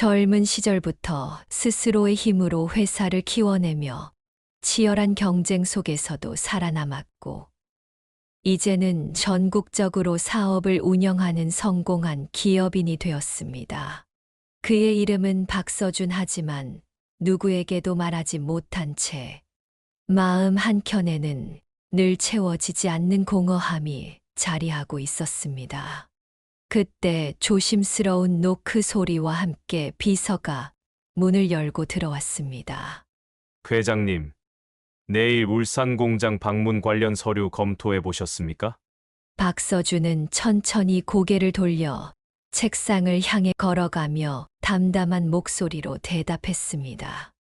젊은 시절부터 스스로의 힘으로 회사를 키워내며 치열한 경쟁 속에서도 살아남았고, 이제는 전국적으로 사업을 운영하는 성공한 기업인이 되었습니다. 그의 이름은 박서준 하지만 누구에게도 말하지 못한 채 마음 한켠에는 늘 채워지지 않는 공허함이 자리하고 있었습니다. 그때 조심스러운 노크 소리와 함께 비서가 문을 열고 들어왔습니다. 회장님, 내일 울산 공장 방문 관련 서류 검토해 보셨습니까? 박서준은 천천히 고개를 돌려 책상을 향해 걸어가며 담담한 목소리로 대답했습니다.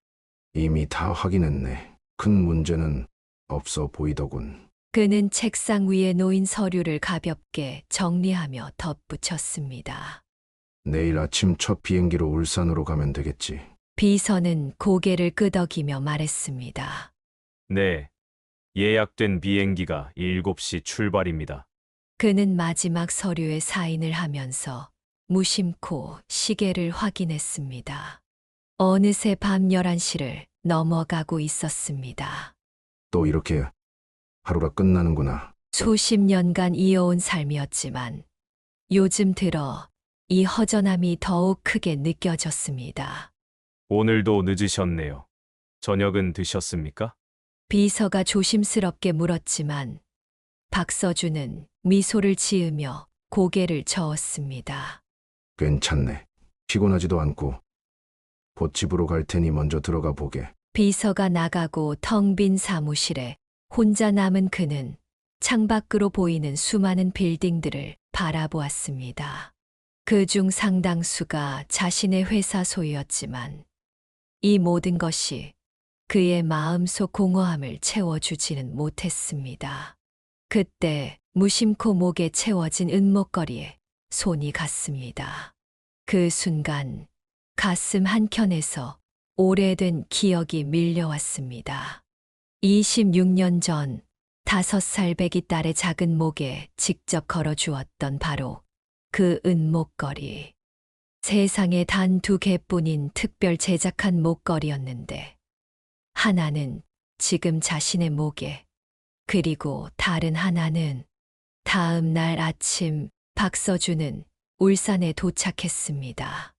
이미 다 확인했네. 큰 문제는 없어 보이더군. 그는 책상 위에 놓인 서류를 가볍게 정리하며 덧붙였습니다. 내일 아침 첫 비행기로 울산으로 가면 되겠지. 비서는 고개를 끄덕이며 말했습니다. 네. 예약된 비행기가 7시 출발입니다. 그는 마지막 서류에 사인을 하면서 무심코 시계를 확인했습니다. 어느새 밤 11시를 넘어가고 있었습니다. 또 이렇게 하루가 끝나는구나. 수십 년간 이어온 삶이었지만 요즘 들어 이 허전함이 더욱 크게 느껴졌습니다. 오늘도 늦으셨네요. 저녁은 드셨습니까? 비서가 조심스럽게 물었지만 박서준은 미소를 지으며 고개를 저었습니다. 괜찮네. 피곤하지도 않고. 곧 집으로 갈 테니 먼저 들어가 보게. 비서가 나가고 텅 빈 사무실에 혼자 남은 그는 창밖으로 보이는 수많은 빌딩들을 바라보았습니다. 그중 상당수가 자신의 회사 소유였지만 이 모든 것이 그의 마음속 공허함을 채워주지는 못했습니다. 그때 무심코 목에 채워진 은목걸이에 손이 갔습니다. 그 순간 가슴 한켠에서 오래된 기억이 밀려왔습니다. 26년 전 5살 배기 딸의 작은 목에 직접 걸어주었던 바로 그 은목걸이. 세상에 단 2개뿐인 특별 제작한 목걸이였는데 하나는 지금 자신의 목에, 그리고 다른 하나는 다음 날 아침 박서준은 울산에 도착했습니다.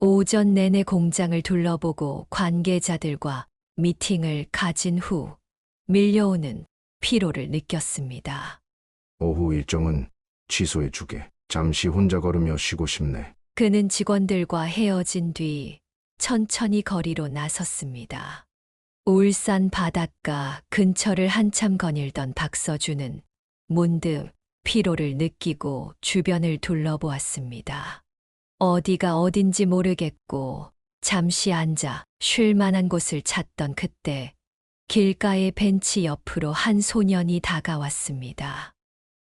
오전 내내 공장을 둘러보고 관계자들과 미팅을 가진 후 밀려오는 피로를 느꼈습니다. 오후 일정은 취소해 주게. 잠시 혼자 걸으며 쉬고 싶네. 그는 직원들과 헤어진 뒤 천천히 거리로 나섰습니다. 울산 바닷가 근처를 한참 거닐던 박서준은 문득 피로를 느끼고 주변을 둘러보았습니다. 어디가 어딘지 모르겠고 잠시 앉아 쉴 만한 곳을 찾던 그때 길가의 벤치 옆으로 한 소년이 다가왔습니다.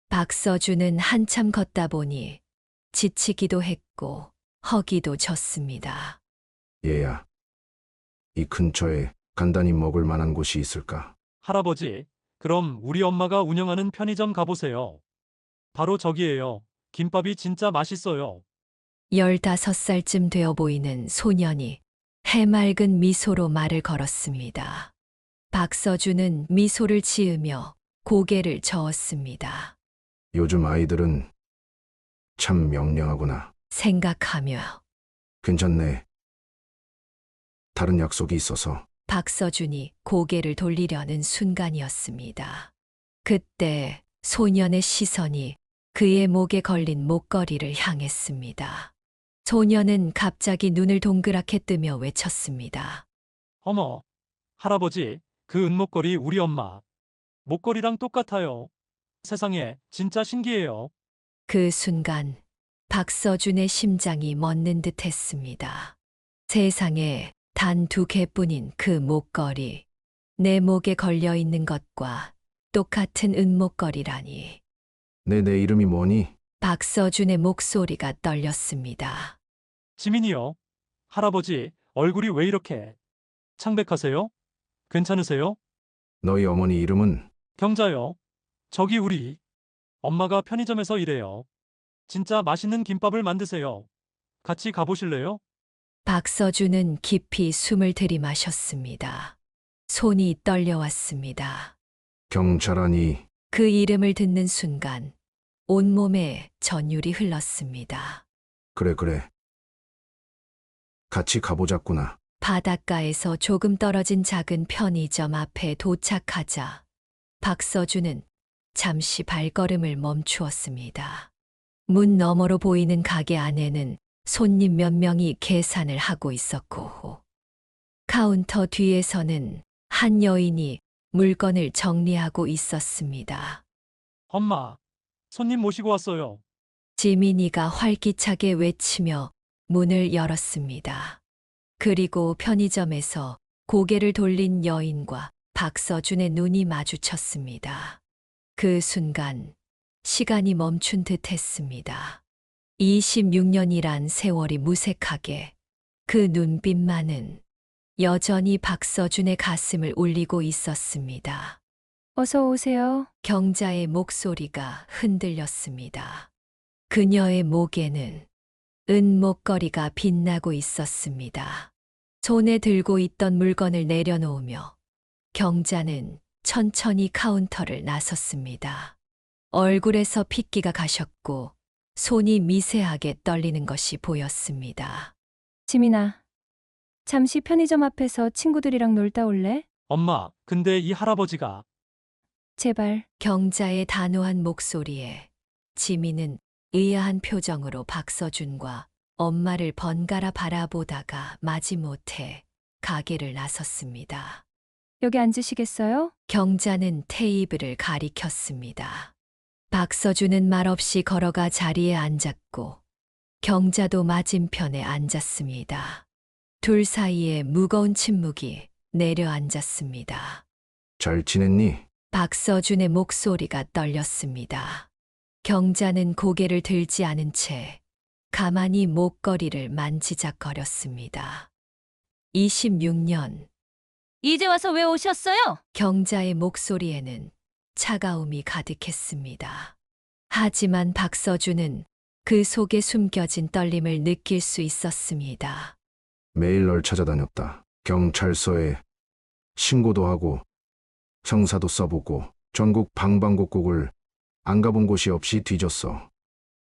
박서준은 한참 걷다 보니 지치기도 했고 허기도 졌습니다. 얘야, 이 근처에 간단히 먹을 만한 곳이 있을까? 할아버지, 그럼 우리 엄마가 운영하는 편의점 가보세요. 바로 저기예요. 김밥이 진짜 맛있어요. 15살쯤 되어 보이는 소년이 해맑은 미소로 말을 걸었습니다. 박서준은 미소를 지으며 고개를 저었습니다. 요즘 아이들은 참 명령하구나. 생각하며 괜찮네. 다른 약속이 있어서. 박서준이 고개를 돌리려는 순간이었습니다. 그때 소년의 시선이 그의 목에 걸린 목걸이를 향했습니다. 소년은 갑자기 눈을 동그랗게 뜨며 외쳤습니다. 어머, 할아버지, 그 은목걸이 우리 엄마. 목걸이랑 똑같아요. 세상에, 진짜 신기해요. 그 순간 박서준의 심장이 멎는 듯 했습니다. 세상에 단 2개뿐인 그 목걸이, 내 목에 걸려 있는 것과 똑같은 은목걸이라니. 내 이름이 뭐니? 박서준의 목소리가 떨렸습니다. 지민이요. 할아버지, 얼굴이 왜 이렇게 창백하세요? 괜찮으세요? 너희 어머니 이름은? 경자요. 저기 우리 엄마가 편의점에서 일해요. 진짜 맛있는 김밥을 만드세요. 같이 가보실래요? 박서준은 깊이 숨을 들이마셨습니다. 손이 떨려왔습니다. 경찰하니 그 이름을 듣는 순간 온몸에 전율이 흘렀습니다. 그래. 같이 가보자꾸나. 바닷가에서 조금 떨어진 작은 편의점 앞에 도착하자 박서준은 잠시 발걸음을 멈추었습니다. 문 너머로 보이는 가게 안에는 손님 몇 명이 계산을 하고 있었고 카운터 뒤에서는 한 여인이 물건을 정리하고 있었습니다. 엄마, 손님 모시고 왔어요. 지민이가 활기차게 외치며 문을 열었습니다. 그리고 편의점에서 고개를 돌린 여인과 박서준의 눈이 마주쳤습니다. 그 순간 시간이 멈춘 듯 했습니다. 26년이란 세월이 무색하게 그 눈빛만은 여전히 박서준의 가슴을 울리고 있었습니다. 어서 오세요. 경자의 목소리가 흔들렸습니다. 그녀의 목에는 은목걸이가 빛나고 있었습니다. 손에 들고 있던 물건을 내려놓으며 경자는 천천히 카운터를 나섰습니다. 얼굴에서 핏기가 가셨고 손이 미세하게 떨리는 것이 보였습니다. 지민아, 잠시 편의점 앞에서 친구들이랑 놀다 올래? 엄마, 근데 이 할아버지가 제발. 경자의 단호한 목소리에 지민은 의아한 표정으로 박서준과 엄마를 번갈아 바라보다가 마지못해 가게를 나섰습니다. 여기 앉으시겠어요? 경자는 테이블을 가리켰습니다. 박서준은 말없이 걸어가 자리에 앉았고 경자도 맞은편에 앉았습니다. 둘 사이에 무거운 침묵이 내려앉았습니다. 잘 지냈니? 박서준의 목소리가 떨렸습니다. 경자는 고개를 들지 않은 채 가만히 목걸이를 만지작거렸습니다. 26년, 이제 와서 왜 오셨어요? 경자의 목소리에는 차가움이 가득했습니다. 하지만 박서준은 그 속에 숨겨진 떨림을 느낄 수 있었습니다. 매일 널 찾아다녔다. 경찰서에 신고도 하고 형사도 써보고 전국 방방곡곡을 안 가본 곳이 없이 뒤졌어.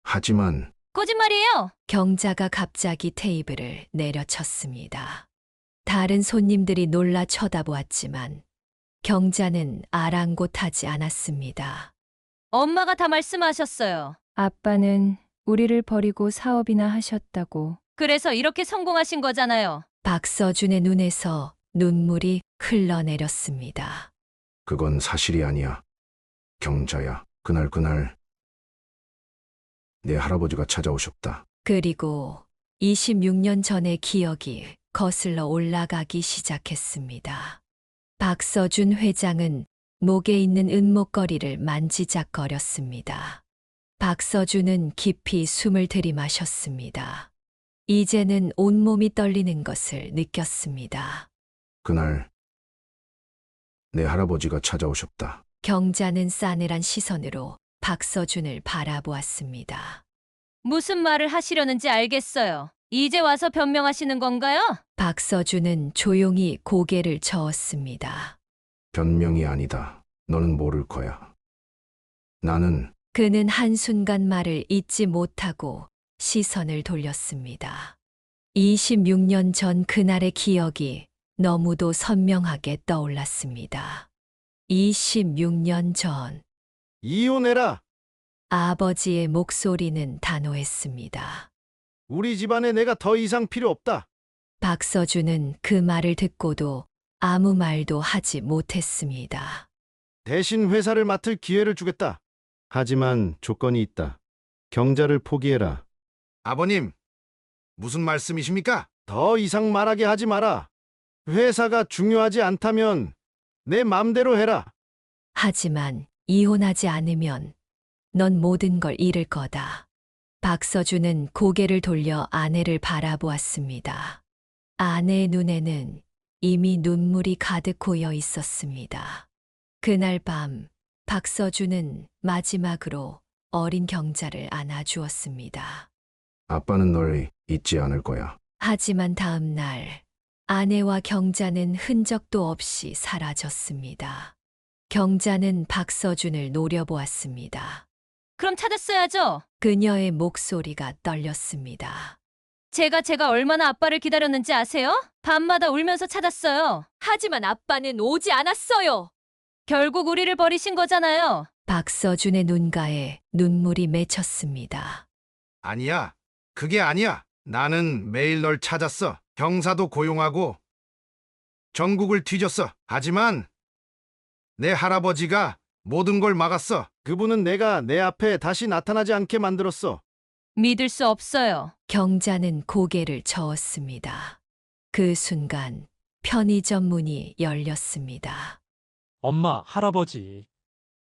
하지만 거짓말이에요. 경자가 갑자기 테이블을 내려쳤습니다. 다른 손님들이 놀라 쳐다보았지만 경자는 아랑곳하지 않았습니다. 엄마가 다 말씀하셨어요. 아빠는 우리를 버리고 사업이나 하셨다고. 그래서 이렇게 성공하신 거잖아요. 박서준의 눈에서 눈물이 흘러내렸습니다. 그건 사실이 아니야. 경자야, 그날 내 할아버지가 찾아오셨다. 그리고 26년 전의 기억이 거슬러 올라가기 시작했습니다. 박서준 회장은 목에 있는 은목걸이를 만지작거렸습니다. 박서준은 깊이 숨을 들이마셨습니다. 이제는 온몸이 떨리는 것을 느꼈습니다. 그날 내 할아버지가 찾아오셨다. 경자는 싸늘한 시선으로 박서준을 바라보았습니다. 무슨 말을 하시려는지 알겠어요. 이제 와서 변명하시는 건가요? 박서준은 조용히 고개를 저었습니다. 변명이 아니다. 너는 모를 거야. 나는 그는 한순간 말을 잇지 못하고 시선을 돌렸습니다. 26년 전 그날의 기억이 너무도 선명하게 떠올랐습니다. 26년 전 이혼해라. 아버지의 목소리는 단호했습니다. 우리 집안에 내가 더 이상 필요 없다. 박서준은 그 말을 듣고도 아무 말도 하지 못했습니다. 대신 회사를 맡을 기회를 주겠다. 하지만 조건이 있다. 경자를 포기해라. 아버님, 무슨 말씀이십니까? 더 이상 말하게 하지 마라. 회사가 중요하지 않다면 내 맘대로 해라. 하지만 이혼하지 않으면 넌 모든 걸 잃을 거다. 박서준은 고개를 돌려 아내를 바라보았습니다. 아내의 눈에는 이미 눈물이 가득 고여 있었습니다. 그날 밤 박서준은 마지막으로 어린 경자를 안아주었습니다. 아빠는 널 잊지 않을 거야. 하지만 다음 날 아내와 경자는 흔적도 없이 사라졌습니다. 경자는 박서준을 노려보았습니다. 그럼 찾았어야죠. 그녀의 목소리가 떨렸습니다. 제가 얼마나 아빠를 기다렸는지 아세요? 밤마다 울면서 찾았어요. 하지만 아빠는 오지 않았어요. 결국 우리를 버리신 거잖아요. 박서준의 눈가에 눈물이 맺혔습니다. 아니야. 그게 아니야. 나는 매일 널 찾았어. 경사도 고용하고 전국을 뒤졌어. 하지만 내 할아버지가 모든 걸 막았어. 그분은 내가 내 앞에 다시 나타나지 않게 만들었어. 믿을 수 없어요. 경자는 고개를 저었습니다. 그 순간 편의점 문이 열렸습니다. 엄마, 할아버지.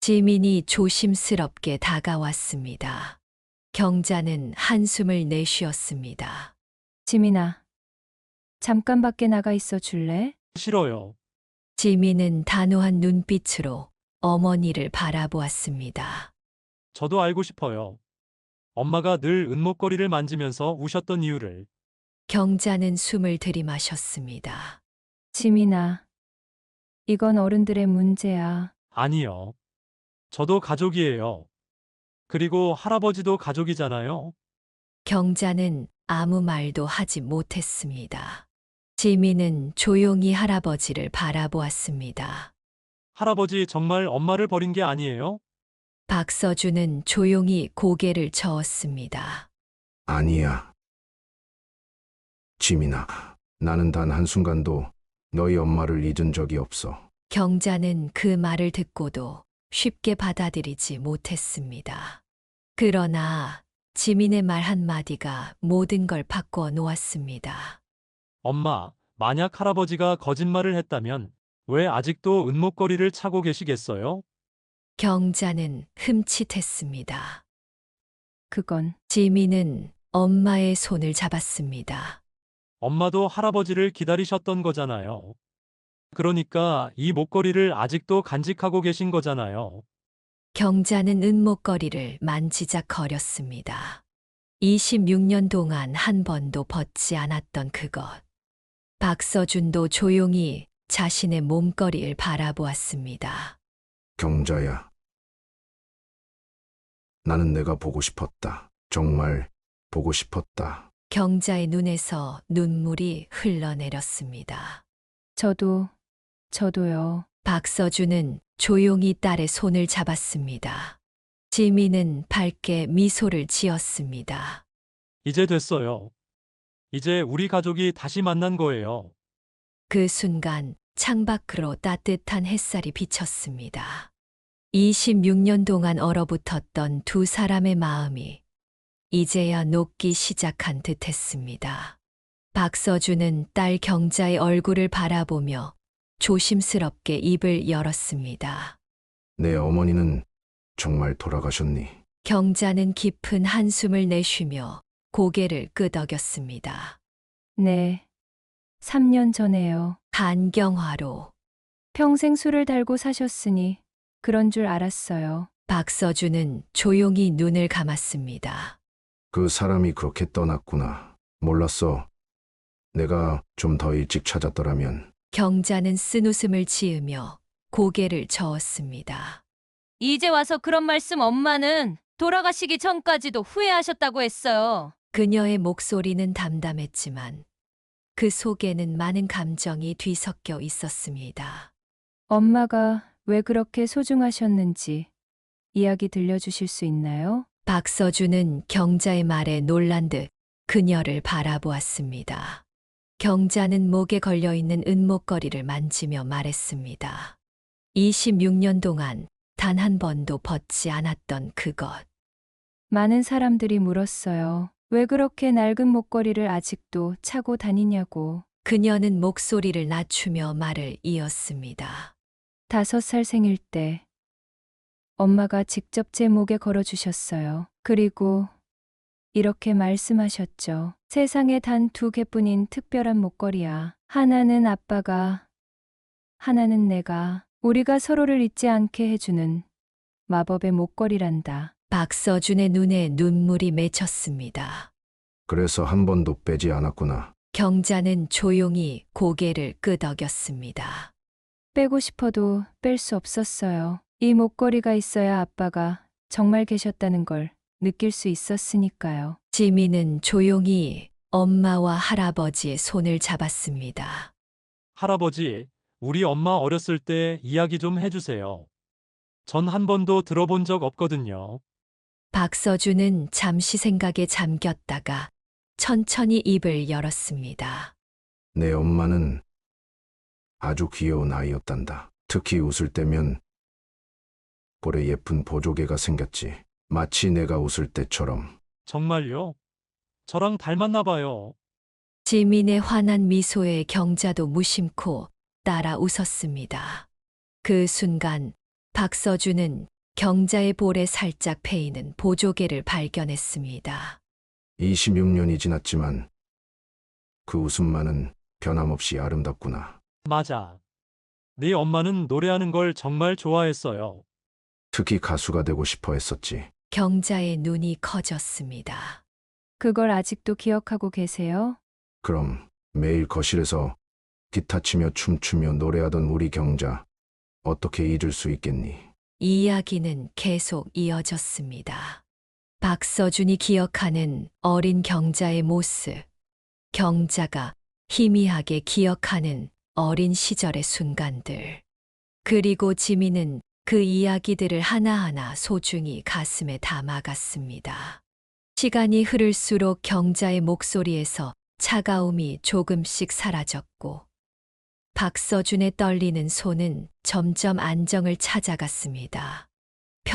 지민이 조심스럽게 다가왔습니다. 경자는 한숨을 내쉬었습니다. 지민아, 잠깐 밖에 나가 있어 줄래? 싫어요. 지민은 단호한 눈빛으로 어머니를 바라보았습니다. 저도 알고 싶어요. 엄마가 늘 은목걸이를 만지면서 우셨던 이유를. 경자는 숨을 들이마셨습니다. 지민아, 이건 어른들의 문제야. 아니요. 저도 가족이에요. 그리고 할아버지도 가족이잖아요. 경자는 아무 말도 하지 못했습니다. 지민은 조용히 할아버지를 바라보았습니다. 할아버지 정말 엄마를 버린 게 아니에요? 박서준은 조용히 고개를 저었습니다. 아니야. 지민아, 나는 단 한순간도 너희 엄마를 잊은 적이 없어. 경자는 그 말을 듣고도 쉽게 받아들이지 못했습니다. 그러나 지민의 말 한마디가 모든 걸 바꿔 놓았습니다. 엄마, 만약 할아버지가 거짓말을 했다면 왜 아직도 은목걸이를 차고 계시겠어요? 경자는 흠칫했습니다. 그건 지민은 엄마의 손을 잡았습니다. 엄마도 할아버지를 기다리셨던 거잖아요. 그러니까 이 목걸이를 아직도 간직하고 계신 거잖아요. 경자는 은목걸이를 만지작거렸습니다. 26년 동안 한 번도 벗지 않았던 그것. 박서준도 조용히 자신의 몸거리를 바라보았습니다. 경자야. 나는 내가 보고 싶었다. 정말 보고 싶었다. 경자의 눈에서 눈물이 흘러내렸습니다. 저도요. 박서준은 조용히 딸의 손을 잡았습니다. 지민은 밝게 미소를 지었습니다. 이제 됐어요. 이제 우리 가족이 다시 만난 거예요. 그 순간 창밖으로 따뜻한 햇살이 비쳤습니다. 26년 동안 얼어붙었던 두 사람의 마음이 이제야 녹기 시작한 듯 했습니다. 박서준은 딸 경자의 얼굴을 바라보며 조심스럽게 입을 열었습니다. 내 어머니는 정말 돌아가셨니? 경자는 깊은 한숨을 내쉬며 고개를 끄덕였습니다. 네. 3년 전에요. 한경화로 평생 술을 달고 사셨으니 그런 줄 알았어요. 박서준은 조용히 눈을 감았습니다. 그 사람이 그렇게 떠났구나. 몰랐어. 내가 좀 더 일찍 찾았더라면. 경자는 쓴웃음을 지으며 고개를 저었습니다. 이제 와서 그런 말씀 엄마는 돌아가시기 전까지도 후회하셨다고 했어요. 그녀의 목소리는 담담했지만 그 속에는 많은 감정이 뒤섞여 있었습니다. 엄마가 왜 그렇게 소중하셨는지 이야기 들려주실 수 있나요? 박서준은 경자의 말에 놀란 듯 그녀를 바라보았습니다. 경자는 목에 걸려있는 은목걸이를 만지며 말했습니다. 26년 동안 단 한 번도 벗지 않았던 그것. 많은 사람들이 물었어요. 왜 그렇게 낡은 목걸이를 아직도 차고 다니냐고. 그녀는 목소리를 낮추며 말을 이었습니다. 5살 생일 때 엄마가 직접 제 목에 걸어주셨어요. 그리고 이렇게 말씀하셨죠. 세상에 단 2개뿐인 특별한 목걸이야. 하나는 아빠가, 하나는 내가. 우리가 서로를 잊지 않게 해주는 마법의 목걸이란다. 박서준의 눈에 눈물이 맺혔습니다. 그래서 한 번도 빼지 않았구나. 경자는 조용히 고개를 끄덕였습니다. 빼고 싶어도 뺄 수 없었어요. 이 목걸이가 있어야 아빠가 정말 계셨다는 걸 느낄 수 있었으니까요. 지민은 조용히 엄마와 할아버지의 손을 잡았습니다. 할아버지, 우리 엄마 어렸을 때 이야기 좀 해주세요. 전 한 번도 들어본 적 없거든요. 박서준은 잠시 생각에 잠겼다가 천천히 입을 열었습니다. 내 엄마는 아주 귀여운 아이였단다. 특히 웃을 때면 볼에 예쁜 보조개가 생겼지. 마치 내가 웃을 때처럼. 정말요? 저랑 닮았나 봐요. 지민의 환한 미소에 경자도 무심코 따라 웃었습니다. 그 순간 박서준은 경자의 볼에 살짝 패이는 보조개를 발견했습니다. 26년이 지났지만 그 웃음만은 변함없이 아름답구나. 맞아. 네 엄마는 노래하는 걸 정말 좋아했어요. 특히 가수가 되고 싶어 했었지. 경자의 눈이 커졌습니다. 그걸 아직도 기억하고 계세요? 그럼 매일 거실에서 기타 치며 춤추며 노래하던 우리 경자 어떻게 잊을 수 있겠니? 이야기는 계속 이어졌습니다. 박서준이 기억하는 어린 경자의 모습, 경자가 희미하게 기억하는 어린 시절의 순간들, 그리고 지민은 그 이야기들을 하나하나 소중히 가슴에 담아갔습니다. 시간이 흐를수록 경자의 목소리에서 차가움이 조금씩 사라졌고, 박서준의 떨리는 손은 점점 안정을 찾아갔습니다.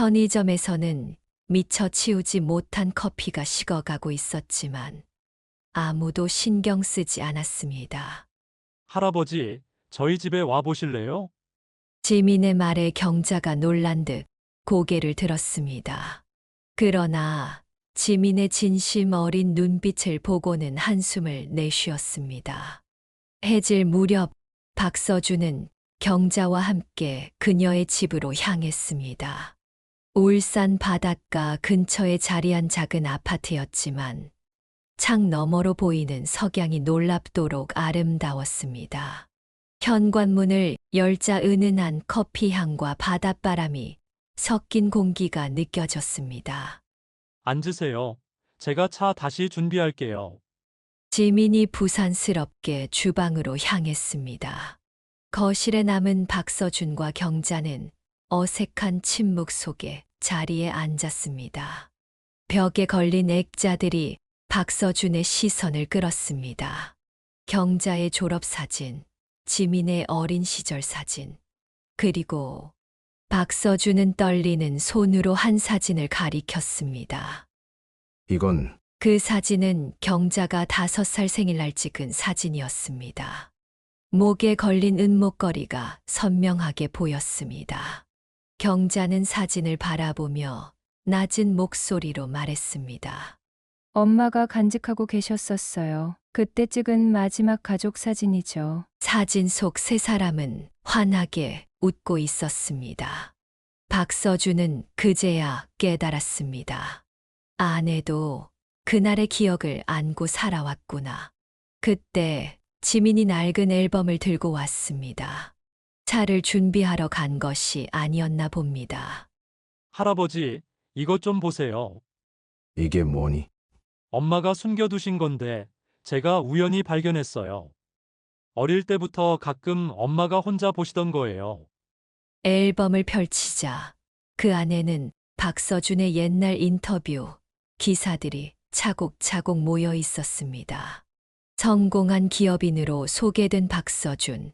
편의점에서는 미처 치우지 못한 커피가 식어가고 있었지만 아무도 신경 쓰지 않았습니다. 할아버지, 저희 집에 와 보실래요? 지민의 말에 경자가 놀란 듯 고개를 들었습니다. 그러나 지민의 진심 어린 눈빛을 보고는 한숨을 내쉬었습니다. 해질 무렵 박서준은 경자와 함께 그녀의 집으로 향했습니다. 울산 바닷가 근처에 자리한 작은 아파트였지만 창 너머로 보이는 석양이 놀랍도록 아름다웠습니다. 현관문을 열자 은은한 커피 향과 바닷바람이 섞인 공기가 느껴졌습니다. 앉으세요. 제가 차 다시 준비할게요. 지민이 부산스럽게 주방으로 향했습니다. 거실에 남은 박서준과 경자는 어색한 침묵 속에 자리에 앉았습니다. 벽에 걸린 액자들이 박서준의 시선을 끌었습니다. 경자의 졸업사진, 지민의 어린 시절 사진, 그리고 박서준은 떨리는 손으로 한 사진을 가리켰습니다. 이건 그 사진은 경자가 5살 생일날 찍은 사진이었습니다. 목에 걸린 은목걸이가 선명하게 보였습니다. 경자는 사진을 바라보며 낮은 목소리로 말했습니다. 엄마가 간직하고 계셨었어요. 그때 찍은 마지막 가족 사진이죠. 사진 속 세 사람은 환하게 웃고 있었습니다. 박서준은 그제야 깨달았습니다. 아내도 그날의 기억을 안고 살아왔구나. 그때 지민이 낡은 앨범을 들고 왔습니다. 차를 준비하러 간 것이 아니었나 봅니다. 할아버지, 이것 좀 보세요. 이게 뭐니? 엄마가 숨겨두신 건데 제가 우연히 발견했어요. 어릴 때부터 가끔 엄마가 혼자 보시던 거예요. 앨범을 펼치자 그 안에는 박서준의 옛날 인터뷰, 기사들이 차곡차곡 모여 있었습니다. 성공한 기업인으로 소개된 박서준,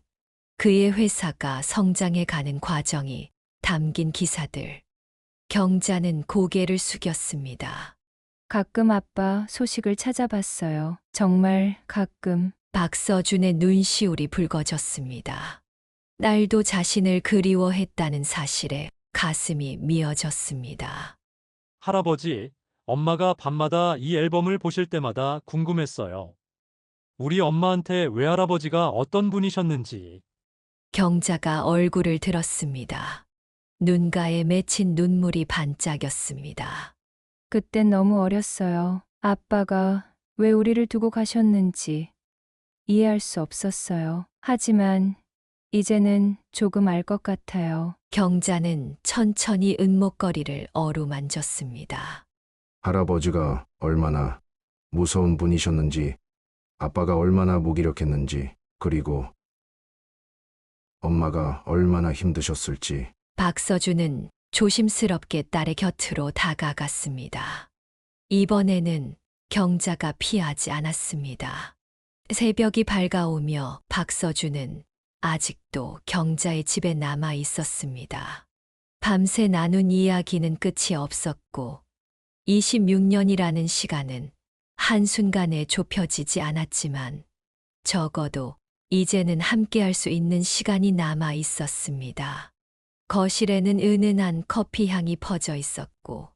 그의 회사가 성장해 가는 과정이 담긴 기사들. 경자는 고개를 숙였습니다. 가끔 아빠 소식을 찾아봤어요. 정말 가끔. 박서준의 눈시울이 붉어졌습니다. 딸도 자신을 그리워했다는 사실에 가슴이 미어졌습니다. 할아버지, 엄마가 밤마다 이 앨범을 보실 때마다 궁금했어요. 우리 엄마한테 외할아버지가 어떤 분이셨는지. 경자가 얼굴을 들었습니다. 눈가에 맺힌 눈물이 반짝였습니다. 그땐 너무 어렸어요. 아빠가 왜 우리를 두고 가셨는지 이해할 수 없었어요. 하지만 이제는 조금 알 것 같아요. 경자는 천천히 은목걸이를 어루만졌습니다. 할아버지가 얼마나 무서운 분이셨는지, 아빠가 얼마나 무기력했는지, 그리고 엄마가 얼마나 힘드셨을지. 박서준은 조심스럽게 딸의 곁으로 다가갔습니다. 이번에는 경자가 피하지 않았습니다. 새벽이 밝아오며 박서준은 아직도 경자의 집에 남아 있었습니다. 밤새 나눈 이야기는 끝이 없었고 26년이라는 시간은 한순간에 좁혀지지 않았지만 적어도 이제는 함께할 수 있는 시간이 남아 있었습니다. 거실에는 은은한 커피 향이 퍼져 있었고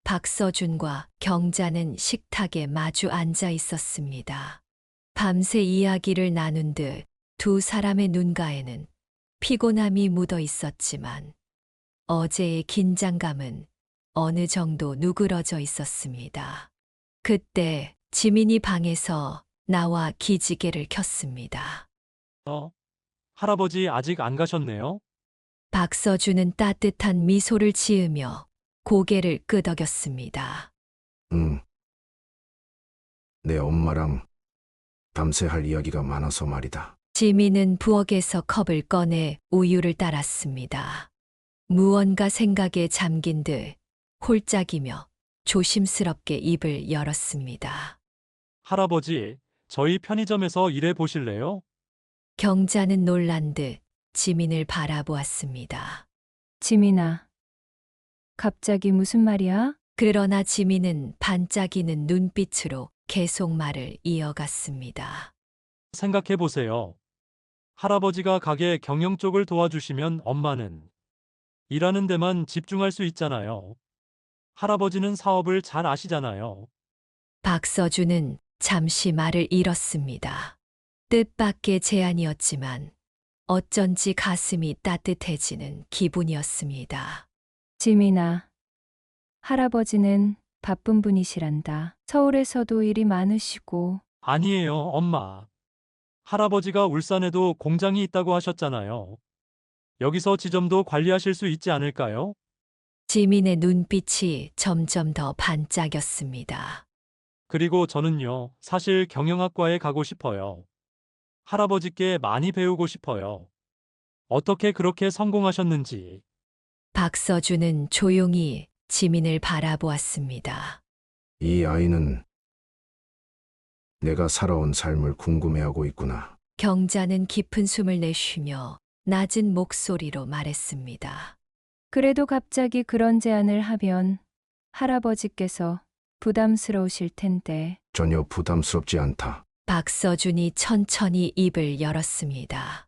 박서준과 경자는 식탁에 마주 앉아 있었습니다. 밤새 이야기를 나눈 듯 두 사람의 눈가에는 피곤함이 묻어 있었지만 어제의 긴장감은 어느 정도 누그러져 있었습니다. 그때 지민이 방에서 나와 기지개를 켰습니다. 할아버지 아직 안 가셨네요? 박서준은 따뜻한 미소를 지으며 고개를 끄덕였습니다. 내 엄마랑 밤새 할 이야기가 많아서 말이다. 지민은 부엌에서 컵을 꺼내 우유를 따랐습니다. 무언가 생각에 잠긴 듯 홀짝이며 조심스럽게 입을 열었습니다. 할아버지, 저희 편의점에서 일해 보실래요? 경자는 놀란 듯 지민을 바라보았습니다. 지민아, 갑자기 무슨 말이야? 그러나 지민은 반짝이는 눈빛으로 계속 말을 이어갔습니다. 생각해 보세요. 할아버지가 가게 경영 쪽을 도와주시면 엄마는 일하는 데만 집중할 수 있잖아요. 할아버지는 사업을 잘 아시잖아요. 박서준은 잠시 말을 잃었습니다. 뜻밖의 제안이었지만 어쩐지 가슴이 따뜻해지는 기분이었습니다. 지민아, 할아버지는 바쁜 분이시란다. 서울에서도 일이 많으시고. 아니에요, 엄마. 할아버지가 울산에도 공장이 있다고 하셨잖아요. 여기서 지점도 관리하실 수 있지 않을까요? 지민의 눈빛이 점점 더 반짝였습니다. 그리고 저는요, 사실 경영학과에 가고 싶어요. 할아버지께 많이 배우고 싶어요. 어떻게 그렇게 성공하셨는지. 박서준은 조용히 지민을 바라보았습니다. 이 아이는 내가 살아온 삶을 궁금해하고 있구나. 경자는 깊은 숨을 내쉬며 낮은 목소리로 말했습니다. 그래도 갑자기 그런 제안을 하면 할아버지께서 부담스러우실 텐데. 전혀 부담스럽지 않다. 박서준이 천천히 입을 열었습니다.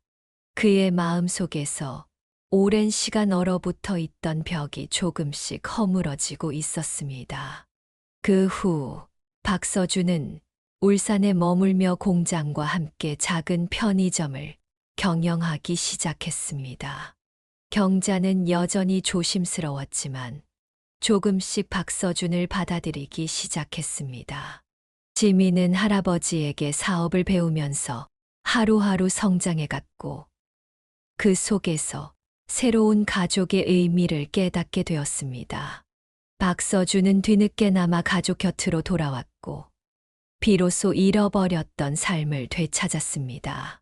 그의 마음속에서 오랜 시간 얼어붙어 있던 벽이 조금씩 허물어지고 있었습니다. 그 후 박서준은 울산에 머물며 공장과 함께 작은 편의점을 경영하기 시작했습니다. 경자는 여전히 조심스러웠지만 조금씩 박서준을 받아들이기 시작했습니다. 지민은 할아버지에게 사업을 배우면서 하루하루 성장해갔고 그 속에서 새로운 가족의 의미를 깨닫게 되었습니다. 박서준은 뒤늦게나마 가족 곁으로 돌아왔고 비로소 잃어버렸던 삶을 되찾았습니다.